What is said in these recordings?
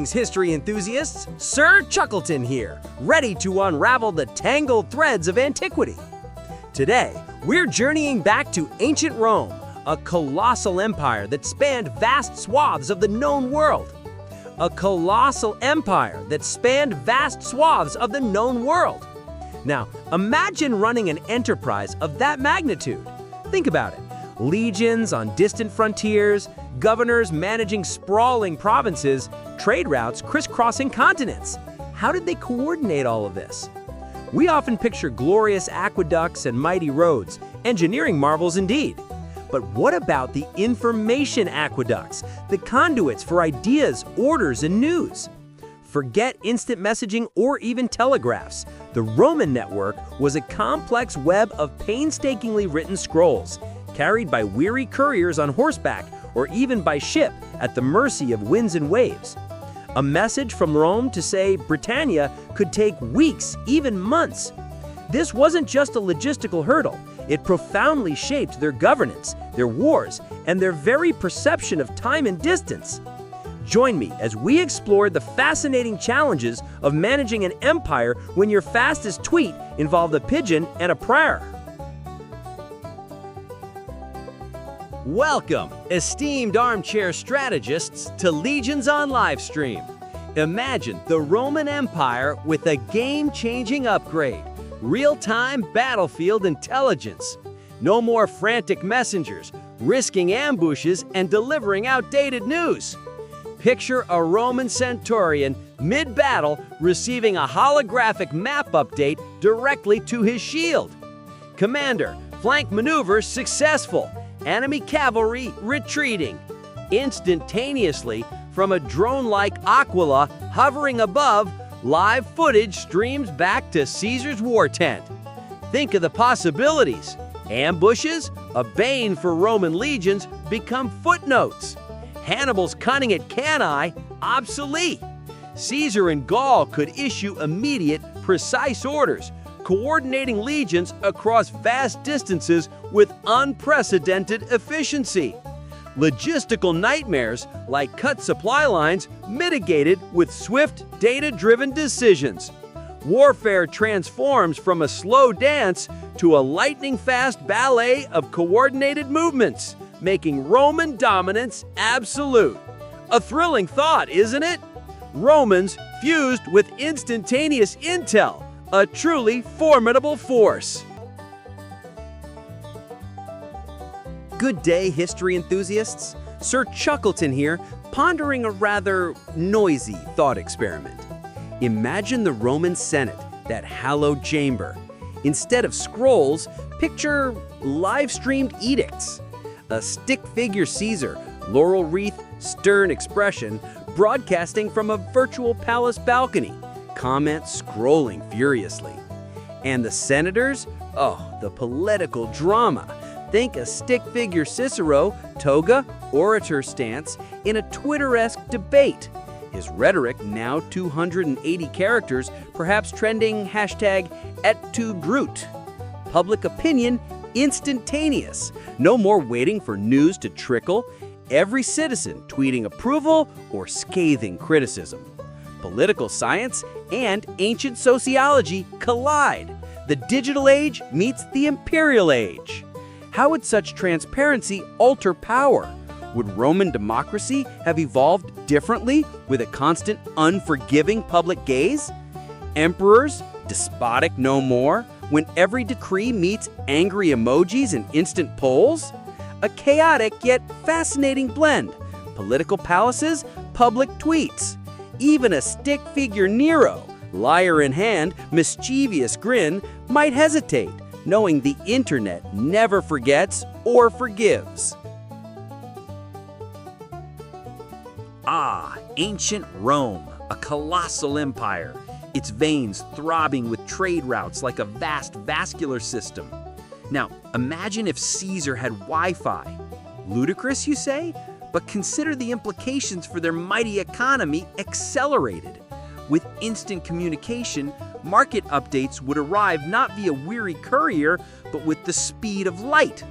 Greetings, history enthusiasts! Sir Chuckleton here, ready to unravel the tangled threads of antiquity. Today, we're journeying back to ancient Rome, a colossal empire that spanned vast swaths of the known world. A colossal empire that spanned vast swaths of the known world. Now, imagine running an enterprise of that magnitude. Think about it. Legions on distant frontiers, governors managing sprawling provinces, trade routes crisscrossing continents. How did they coordinate all of this? We often picture glorious aqueducts and mighty roads, engineering marvels indeed. But what about the information aqueducts, the conduits for ideas, orders, and news? Forget instant messaging or even telegraphs. The Roman network was a complex web of painstakingly written scrolls, carried by weary couriers on horseback or even by ship at the mercy of winds and waves. A message from Rome to, say, Britannia could take weeks, even months. This wasn't just a logistical hurdle. It profoundly shaped their governance, their wars, and their very perception of time and distance. Join me as we explore the fascinating challenges of managing an empire when your fastest tweet involved a pigeon and a prayer. Welcome, esteemed armchair strategists, to Legions on Livestream. Imagine the Roman Empire with a game-changing upgrade, real-time battlefield intelligence. No more frantic messengers, risking ambushes and delivering outdated news. Picture a Roman centurion mid-battle receiving a holographic map update directly to his shield. Commander, flank maneuvers successful. Enemy cavalry retreating. Instantaneously, from a drone-like Aquila hovering above, live footage streams back to Caesar's war tent. Think of the possibilities. Ambushes, a bane for Roman legions, become footnotes. Hannibal's cunning at Cannae, obsolete. Caesar in Gaul could issue immediate, precise orders, coordinating legions across vast distances with unprecedented efficiency. Logistical nightmares like cut supply lines mitigated with swift, data-driven decisions. Warfare transforms from a slow dance to a lightning-fast ballet of coordinated movements, making Roman dominance absolute. A thrilling thought, isn't it? Romans fused with instantaneous intel, a truly formidable force. Good day, history enthusiasts. Sir Chuckleton here, pondering a rather noisy thought experiment. Imagine the Roman Senate, that hallowed chamber. Instead of scrolls, picture live-streamed edicts. A stick-figure Caesar, laurel wreath, stern expression, broadcasting from a virtual palace balcony, comments scrolling furiously. And the senators? Oh, the political drama. Think a stick-figure Cicero, toga, orator stance in a Twitter-esque debate. His rhetoric now 280 characters, perhaps trending hashtag #EtToGroot. Public opinion instantaneous. No more waiting for news to trickle. Every citizen tweeting approval or scathing criticism. Political science and ancient sociology collide. The digital age meets the imperial age. How would such transparency alter power? Would Roman democracy have evolved differently with a constant, unforgiving public gaze? Emperors, despotic no more, when every decree meets angry emojis and instant polls? A chaotic yet fascinating blend. Political palaces, public tweets. Even a stick figure Nero, lyre in hand, mischievous grin, might hesitate, knowing the internet never forgets or forgives. Ah, ancient Rome, a colossal empire, its veins throbbing with trade routes like a vast vascular system. Now, imagine if Caesar had Wi-Fi. Ludicrous, you say? But consider the implications for their mighty economy accelerated. With instant communication, market updates would arrive not via weary courier, but with the speed of light.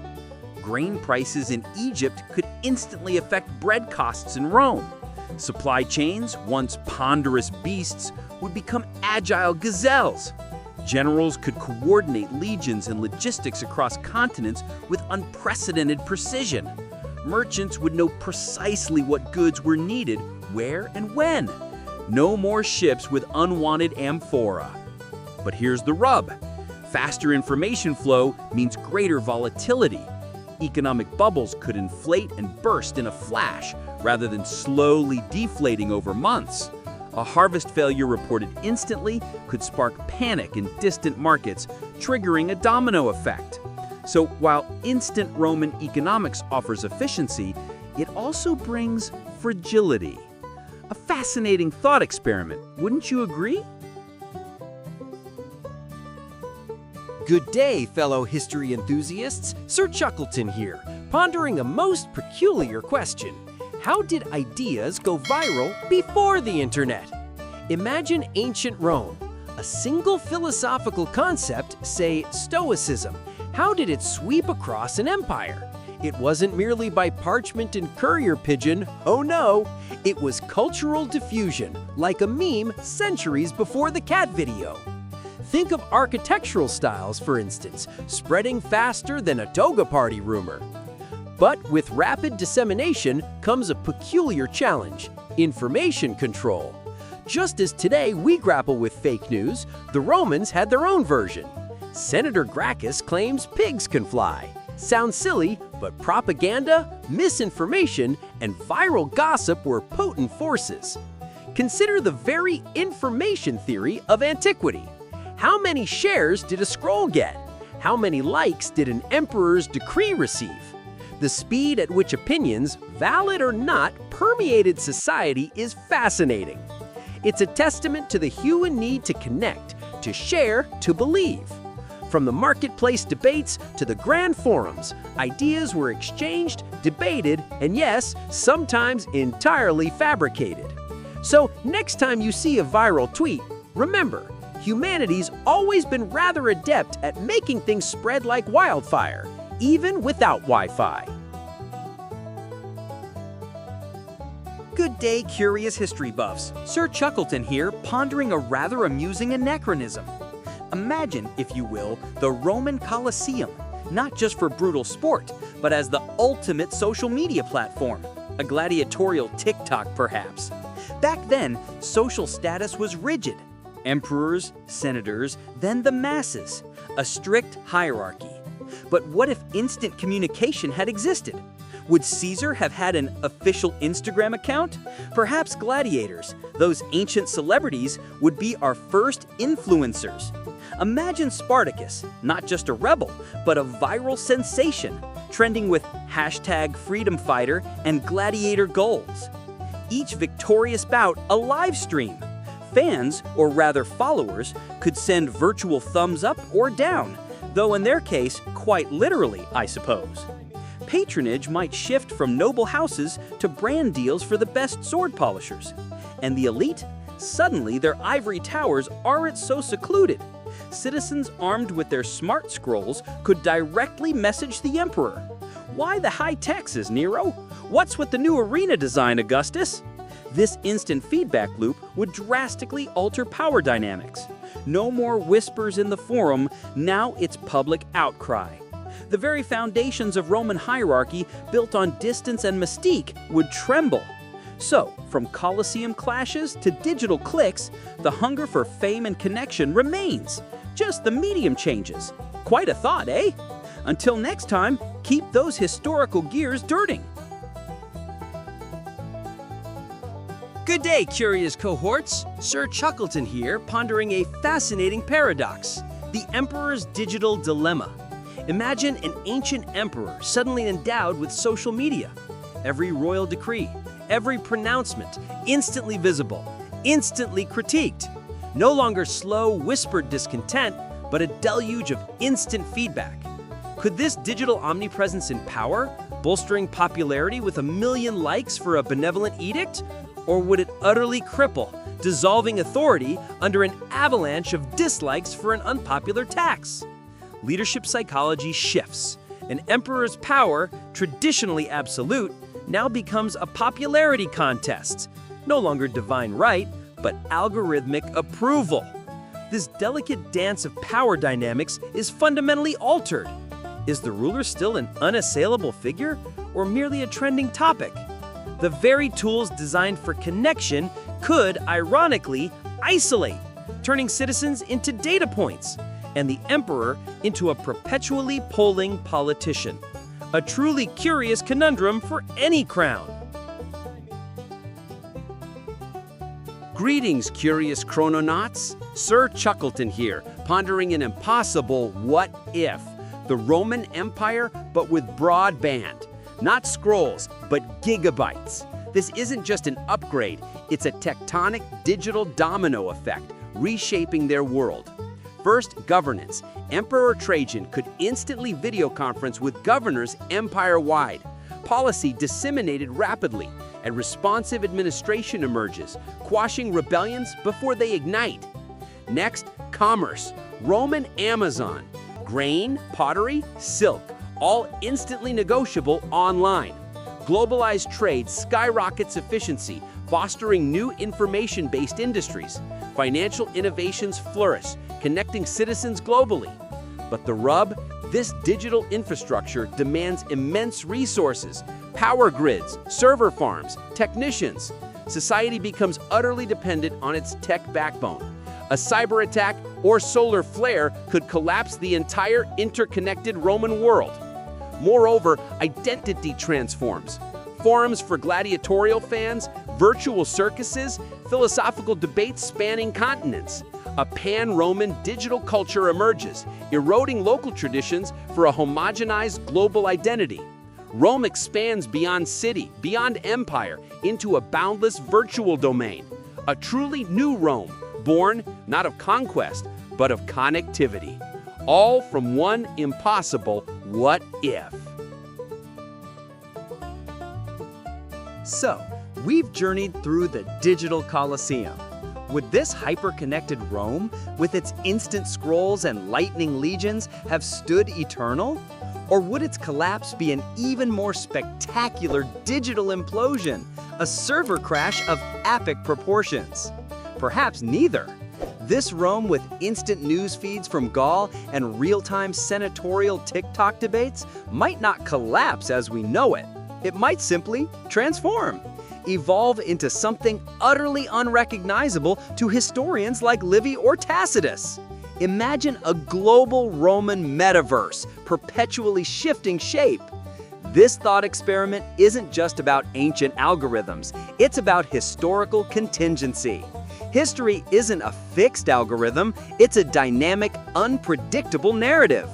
Grain prices in Egypt could instantly affect bread costs in Rome. Supply chains, once ponderous beasts, would become agile gazelles. Generals could coordinate legions and logistics across continents with unprecedented precision. Merchants would know precisely what goods were needed, where and when. No more ships with unwanted amphora. But here's the rub. Faster information flow means greater volatility. Economic bubbles could inflate and burst in a flash, rather than slowly deflating over months. A harvest failure reported instantly could spark panic in distant markets, triggering a domino effect. So while instant Roman economics offers efficiency, it also brings fragility. A fascinating thought experiment, wouldn't you agree? Good day, fellow history enthusiasts. Sir Chuckleton here, pondering a most peculiar question. How did ideas go viral before the internet? Imagine ancient Rome. A single philosophical concept, say Stoicism. How did it sweep across an empire? It wasn't merely by parchment and courier pigeon, oh no. It was cultural diffusion, like a meme centuries before the cat video. Think of architectural styles, for instance, spreading faster than a toga party rumor. But with rapid dissemination comes a peculiar challenge: information control. Just as today we grapple with fake news, the Romans had their own version. Senator Gracchus claims pigs can fly. Sounds silly, but propaganda, misinformation, and viral gossip were potent forces. Consider the very information theory of antiquity. How many shares did a scroll get? How many likes did an emperor's decree receive? The speed at which opinions, valid or not, permeated society is fascinating. It's a testament to the human need to connect, to share, to believe. From the marketplace debates to the grand forums, ideas were exchanged, debated, and yes, sometimes entirely fabricated. So next time you see a viral tweet, remember, humanity's always been rather adept at making things spread like wildfire, even without Wi-Fi. Good day, curious history buffs. Sir Chuckleton here, pondering a rather amusing anachronism. Imagine, if you will, the Roman Colosseum, not just for brutal sport, but as the ultimate social media platform. A gladiatorial TikTok, perhaps. Back then, social status was rigid. Emperors, senators, then the masses. A strict hierarchy. But what if instant communication had existed? Would Caesar have had an official Instagram account? Perhaps gladiators, those ancient celebrities, would be our first influencers. Imagine Spartacus, not just a rebel, but a viral sensation, trending with #freedomfighter and gladiator goals. Each victorious bout a live stream. Fans, or rather followers, could send virtual thumbs up or down, though in their case, quite literally, I suppose. Patronage might shift from noble houses to brand deals for the best sword polishers. And the elite? Suddenly, their ivory towers aren't so secluded. Citizens armed with their smart scrolls could directly message the emperor. Why the high taxes, Nero? What's with the new arena design, Augustus? This instant feedback loop would drastically alter power dynamics. No more whispers in the forum, now it's public outcry. The very foundations of Roman hierarchy, built on distance and mystique, would tremble. So, from Colosseum clashes to digital clicks, the hunger for fame and connection remains. Just the medium changes. Quite a thought, eh? Until next time, keep those historical gears dirting. Good day, curious cohorts. Sir Chuckleton here, pondering a fascinating paradox: the emperor's digital dilemma. Imagine an ancient emperor suddenly endowed with social media. Every royal decree, every pronouncement, instantly visible, instantly critiqued. No longer slow, whispered discontent, but a deluge of instant feedback. Could this digital omnipresence empower, bolstering popularity with 1 million likes for a benevolent edict? Or would it utterly cripple, dissolving authority under an avalanche of dislikes for an unpopular tax? Leadership psychology shifts. An emperor's power, traditionally absolute, now becomes a popularity contest. no longer divine right, but algorithmic approval. This delicate dance of power dynamics is fundamentally altered. Is the ruler still an unassailable figure, or merely a trending topic? The very tools designed for connection could, ironically, isolate, turning citizens into data points, and the emperor into a perpetually polling politician. A truly curious conundrum for any crown. Greetings, curious chrononauts. Sir Chuckleton here, pondering an impossible what if. The Roman Empire, but with broadband. Not scrolls, but gigabytes. This isn't just an upgrade, it's a tectonic digital domino effect, reshaping their world. First, governance. Emperor Trajan could instantly video conference with governors empire-wide. Policy disseminated rapidly, and responsive administration emerges, quashing rebellions before they ignite. Next, commerce. Roman Amazon. Grain, pottery, silk, all instantly negotiable online. Globalized trade skyrockets efficiency, fostering new information-based industries. Financial innovations flourish, connecting citizens globally. But the rub? This digital infrastructure demands immense resources, power grids, server farms, technicians. Society becomes utterly dependent on its tech backbone. A cyber attack or solar flare could collapse the entire interconnected Roman world. Moreover, identity transforms. Forums for gladiatorial fans, virtual circuses, philosophical debates spanning continents. A pan-Roman digital culture emerges, eroding local traditions for a homogenized global identity. Rome expands beyond city, beyond empire, into a boundless virtual domain. A truly new Rome, born not of conquest, but of connectivity. All from one impossible what if. So, we've journeyed through the digital Colosseum. Would this hyper-connected Rome, with its instant scrolls and lightning legions, have stood eternal? Or would its collapse be an even more spectacular digital implosion, a server crash of epic proportions? Perhaps neither. This Rome with instant news feeds from Gaul and real-time senatorial TikTok debates might not collapse as we know it. It might simply transform, evolve into something utterly unrecognizable to historians like Livy or Tacitus. Imagine a global Roman metaverse, perpetually shifting shape. This thought experiment isn't just about ancient algorithms, it's about historical contingency. History isn't a fixed algorithm, it's a dynamic, unpredictable narrative.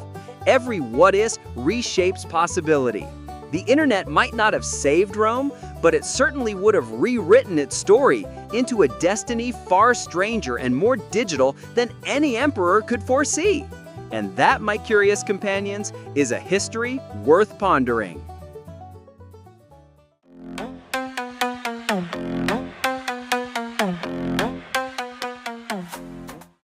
Every what-if reshapes possibility. The internet might not have saved Rome, but it certainly would have rewritten its story into a destiny far stranger and more digital than any emperor could foresee. And that, my curious companions, is a history worth pondering.